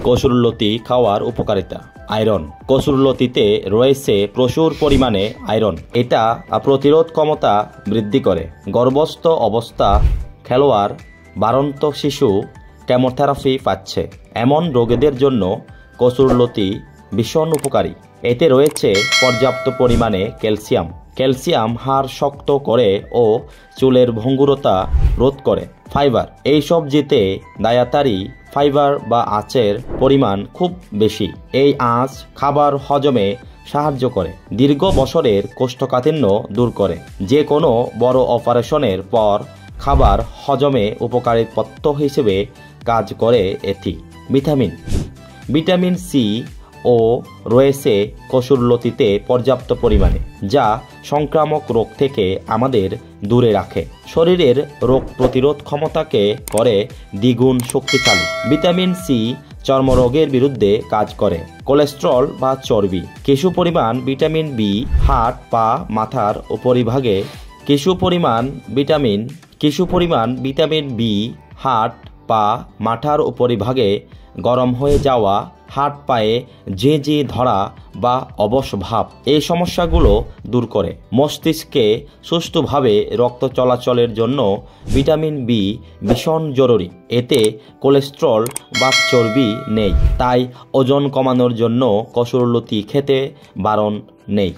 কসুরলতি খাওয়ার উপকারিতা। আয়রন। কসুরলতিতে রয়েছে প্রচুর পরিমাণে আয়রন। এটা প্রতিরোধ ক্ষমতা বৃদ্ধি করে। গর্ভস্থ অবস্থা খেলোয়াড়, বাড়ন্ত শিশু কেমোথেরাপি পাচ্ছে এমন রোগীদের জন্য কসুরলতি ভীষণ উপকারী। এতে রয়েছে পর্যাপ্ত পরিমাণে ক্যালসিয়াম। ক্যালসিয়াম হাড় শক্ত করে ও চুলের ভঙ্গুরতা রোধ করে। ফাইবার। এই সবজিতে ডায়েটারি ফাইবার বা আঁচের পরিমাণ খুব বেশি। এই আঁচ খাবার হজমে সাহায্য করে। দীর্ঘ বছরের কোষ্ঠকাঠিন্য দূর করে। যে কোনো বড় অপারেশনের পর খাবার হজমে উপকারী পথ্য হিসেবে কাজ করে এটি। ভিটামিন। ভিটামিন সি ও রয়েছে কসুরলতিতে পর্যাপ্ত পরিমাণে, যা সংক্রামক রোগ থেকে আমাদের দূরে রাখে। শরীরের রোগ প্রতিরোধ ক্ষমতাকে করে দ্বিগুণ শক্তিশালী। ভিটামিন সি চর্মরোগের বিরুদ্ধে কাজ করে। কোলেস্টেরল বা চর্বি। কিছু পরিমাণ ভিটামিন বি হার্ট পা মাথার উপরিভাগে। কিছু পরিমাণ ভিটামিন বি হার্ট পা মাথার উপরিভাগে গরম হয়ে যাওয়া, হাত পায়ে ঝিঁঝি ধরা বা অবশ ভাব এই সমস্যাগুলো দূর করে। মস্তিষ্কে সুষ্ঠুভাবে রক্ত চলাচলের জন্য ভিটামিন বি ভীষণ জরুরি। এতে কোলেস্টেরল বা চর্বি নেই, তাই ওজন কমানোর জন্য কসুরলতি খেতে বারণ নেই।